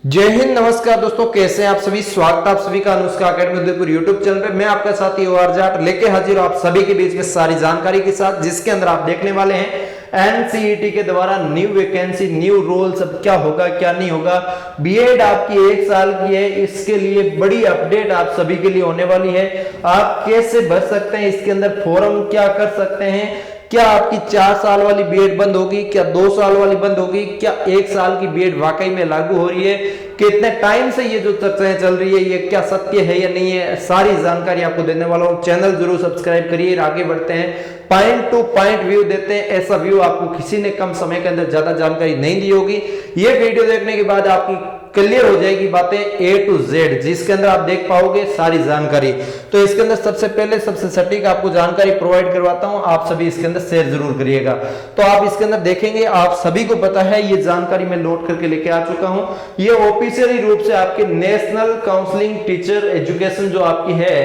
जय हिंद, नमस्कार दोस्तों, कैसे हैं आप सभी। स्वागत है आप सभी का Anushka academy Udaipur YouTube channel पे। मैं आपका साथी ओआर जाट लेके हाजिर हूं आप सभी के बीच में सारी जानकारी के साथ, जिसके अंदर आप देखने वाले हैं एनसीईटी के द्वारा न्यू वैकेंसी, न्यू रोल, सब क्या होगा क्या नहीं होगा। बीएड आपकी 1 साल की है, इसके लिए बड़ी अपडेट आप सभी के लिए होने वाली है। आप कैसे भर सकते हैं, इसके अंदर फॉर्म क्या कर सकते हैं, क्या आपकी 4 साल वाली बीएड बंद होगी, क्या 2 साल वाली बंद होगी, क्या 1 साल की बीएड वाकई में लागू हो रही है, कितने टाइम से ये जो चर्चाएं चल रही है ये क्या सत्य है या नहीं है, सारी जानकारी आपको देने वाला हूं। चैनल जरूर सब्सक्राइब करिए। आगे बढ़ते हैं, पॉइंट टू पॉइंट व्यू देते हैं। ऐसा व्यू आपको किसी ने कम समय के अंदर ज्यादा जानकारी नहीं दी होगी। ये वीडियो देखने के बाद आपकी क्लियर हो जाएगी बातें ए टू जेड, जिसके अंदर आप देख पाओगे सारी जानकारी। तो इसके अंदर सबसे पहले सबसे सटीक आपको जानकारी प्रोवाइड करवाता हूं, आप सभी इसके अंदर शेयर जरूर करिएगा। तो आप इसके अंदर देखेंगे, आप सभी को पता है, ये जानकारी मैं नोट करके लेके आ चुका हूं। ये ऑफिशियली रूप से आपके नेशनल काउंसलिंग टीचर एजुकेशन जो आपकी है,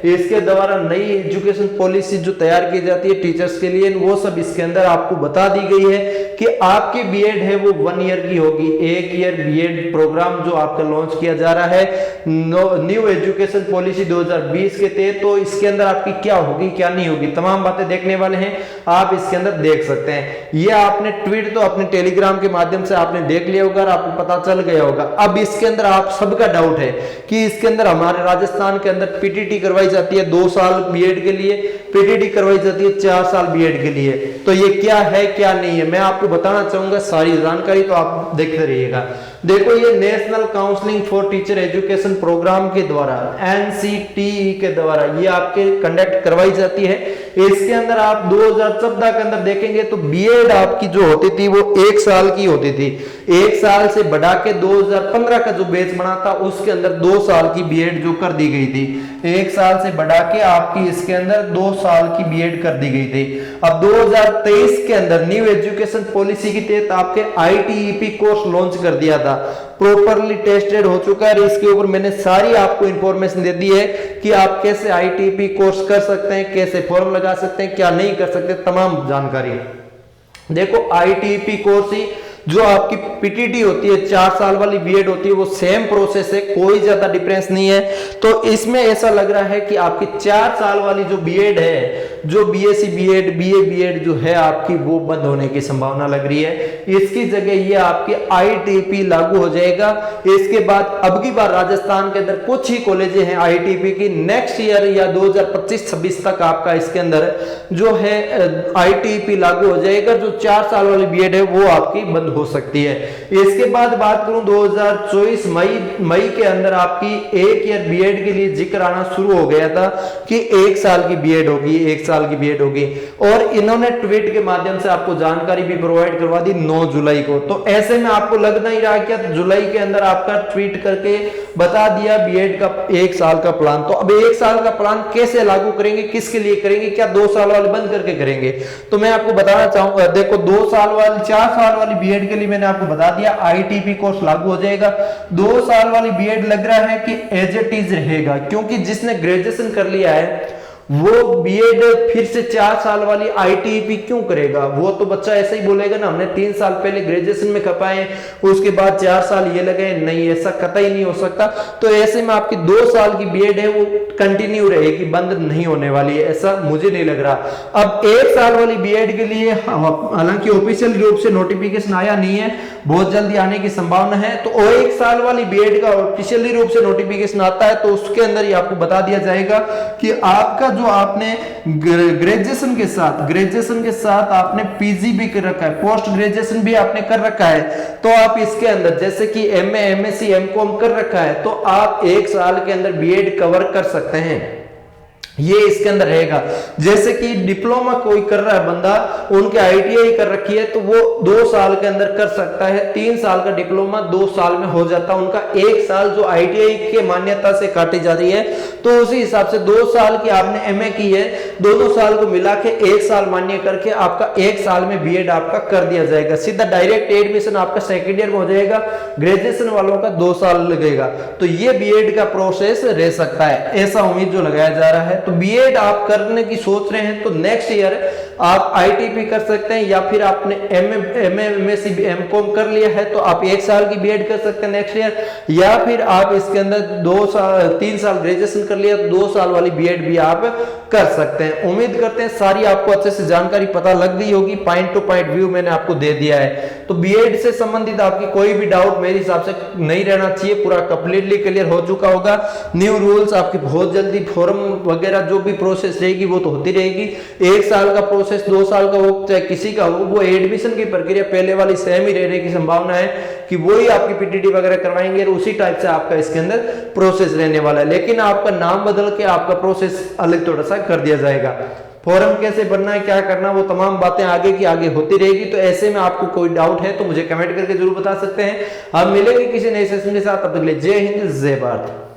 इसके द्वारा नई एजुकेशन पॉलिसी जो तैयार की जाती है टीचर्स के लिए, वो सब इसके अंदर आपको बता दी गई है कि आपकी बीएड है वो 1 ईयर की होगी। 1 ईयर बीएड प्रोग्राम जो आपका लॉन्च किया जा रहा है न्यू एजुकेशन पॉलिसी 2020 के तहत। तो इसके अंदर आपकी क्या होगी क्या नहीं होगी, तमाम बातें देखने वाले हैं, आप इसके अंदर देख सकते हैं। ये आपने ट्वीट तो अपने टेलीग्राम के माध्यम से आपने देख लिया होगा, आपको पता चल गया होगा। अब इसके अंदर आप सबका डाउट है कि इसके अंदर हमारे राजस्थान के अंदर पीटीटी करवाई जाती है 2 साल बीएड के लिए, पीटीटी करवाई जाती है 4 साल बीएड के लिए। तो ये क्या है क्या नहीं है, मैं आपको बताना चाहूंगा सारी जानकारी, तो आप देखते रहिएगा। देखो, ये national counselling for teacher education programme के द्वारा, एनसीटीई के द्वारा ये आपके कंडक्ट करवाई जाती है। इसके अंदर आप 2014 के अंदर देखेंगे तो बीएड आपकी जो होती थी वो 1 साल की होती थी। 1 साल से बढ़ा के 2015 का जो बैच बना था उसके अंदर 2 साल की बीएड जो कर दी गई थी। 1 साल से बढ़ा के आपकी इसके अंदर 2 साल की बीएड कर दी गई थी। अब 2023 के अंदर न्यू एजुकेशन पॉलिसी के तहत आपके आईटीईपी कोर्स लॉन्च कर दिया था, प्रॉपर्ली टेस्टेड हो चुका है। इसके ऊपर मैंने सारी आपको इंफॉर्मेशन दे दी है कि आप कैसे आईटीईपी कोर्स कर सकते हैं, कैसे फॉर्म लगा सकते हैं, क्या नहीं कर सकते, तमाम जानकारी। देखो, आईटीईपी कोर्स ही जो आपकी पीटीटी होती है 4 साल वाली बीएड होती है, वो सेम प्रोसेस है, कोई ज्यादा डिफरेंस नहीं है। तो इसमें ऐसा लग रहा है कि आपकी 4 साल वाली जो बीएड है, जो बीएससी बीएड, बीए बीएड जो है आपकी, वो बंद होने की संभावना लग रही है। इसकी जगह ये आपकी आईटीपी लागू हो जाएगा। इसके बाद अब की बार राजस्थान के अंदर कुछ ही कॉलेज हैं आईटीपी की, नेक्स्ट ईयर या 2025-26 तक आपका इसके अंदर जो है आईटीपी लागू हो जाएगा। जो 4 साल वाली बीएड है वो आपकी बंद हो सकती है। इसके बाद बात करूं 2024 मई के अंदर आपकी 1 ईयर बीएड के लिए जिक्र आना शुरू हो गया था कि 1 साल की बीएड होगी, 1 साल की बीएड होगी। और इन्होंने ट्वीट के माध्यम से आपको जानकारी भी प्रोवाइड करवा दी 9 जुलाई को। तो ऐसे में आपको लग नहीं रहा क्या जुलाई के अंदर आपका ट्वीट करके बता दिया बीएड का 1 साल का प्लान। तो अब 1 साल का प्लान कैसे लागू करेंगे, किसके लिए करेंगे, क्या 2 साल वाली बंद करके करेंगे? तो मैं आपको बताना चाहूंगा, देखो 2 साल वाली 4 साल वाली बीएड के लिए मैंने आपको बता दिया आईटीपी कोर्स लागू हो जाएगा। 2 साल वाली बीएड लग रहा है कि एज इट इज रहेगा, क्योंकि जिसने ग्रेजुएशन कर लिया है वो बीएड फिर से 4 साल वाली आईटीपी क्यों करेगा? वो तो बच्चा ऐसे ही बोलेगा ना, हमने 3 साल पहले ग्रेजुएशन में खपाए, उसके बाद 4 साल ये लगे। नहीं, ऐसा कतई नहीं हो सकता। तो ऐसे में आपकी 2 साल की बीएड है वो कंटिन्यू रहेगी, बंद नहीं होने वाली है, ऐसा मुझे नहीं लग रहा। अब 1 साल वाली बीएड के लिए हालांकि ऑफिशियल रूप से नोटिफिकेशन आया नहीं है, बहुत जल्दी आने की संभावना है। तो 1 साल वाली बीएड का ऑफिशियली रूप से नोटिफिकेशन आता है तो उसके अंदर ही आपको बता दिया जाएगा कि आपका जो आपने ग्रेजुएशन के साथ आपने पीजी भी कर रखा है, पोस्ट ग्रेजुएशन भी आपने कर रखा है, तो आप इसके अंदर जैसे कि एमए, एमएससी, एमकॉम कर रखा है, तो आप 1 साल के अंदर बीएड कवर कर सकते हैं। ये इसके अंदर रहेगा। जैसे कि डिप्लोमा कोई कर रहा है बंदा, उनके आईटीआई कर रखी है, तो वो 2 साल के अंदर कर सकता है। 3 साल का डिप्लोमा 2 साल में हो जाता है उनका। 1 साल जो आईटीआई के मान्यता से काटी जा रही है, तो उसी हिसाब से 2 साल की आपने एमए की है, दोनों साल को मिला के 1 साल मान्य करके आपका 1 साल में बीएड आपका कर दिया जाएगा। सीधा डायरेक्ट एडमिशन आपका सेकेंड ईयर में हो जाएगा, ग्रेजुएशन वालों का 2 साल लगेगा। तो ये बीएड का प्रोसेस रह सकता है, ऐसा उम्मीद जो लगाया जा रहा है। तो बीएड आप करने की सोच रहे हैं तो नेक्स्ट ईयर आप ITP कर सकते हैं, या फिर आपने MSc MCOM कर लिया है तो आप 1 साल की बीएड कर सकते हैं नेक्स्ट ईयर, या फिर आप इसके अंदर 3 साल ग्रेजुएशन कर लिया तो 2 साल वाली बीएड भी आप कर सकते हैं। उम्मीद करते हैं सारी आपको अच्छे से जानकारी पता लग गई होगी, पॉइंट टू पॉइंट व्यू मैंने आपको दे दिया है। तो बीएड से संबंधित आपकी कोई भी डाउट मेरे हिसाब से नहीं रहना चाहिए, पूरा कंप्लीटली क्लियर हो चुका होगा। न्यू रूल्स आपके बहुत जल्दी, फॉर्म वगैरह जो भी प्रोसेस रहेगी वो तो होती रहेगी। 1 साल का प्रोसेस, 2 साल का हो, चाहे किसी का हो, वो एडमिशन की प्रक्रिया पहले वाली सेम ही रहने की संभावना है कि वही आपकी पीटीटी वगैरह करवाएंगे और उसी टाइप से आपका इसके अंदर प्रोसेस रहने वाला है, लेकिन आपका नाम बदल के आपका प्रोसेस अलग थोड़ा सा कर दिया जाएगा। फॉर्म कैसे भरना है, क्या करना, वो तमाम बातें आगे की आगे होती रहेगी। तो ऐसे में आपको कोई डाउट है तो मुझे कमेंट करके जरूर बता सकते हैं। हम मिलेंगे किसी नए सेशन के साथ, तब तक के लिए जय हिंद जय भारत।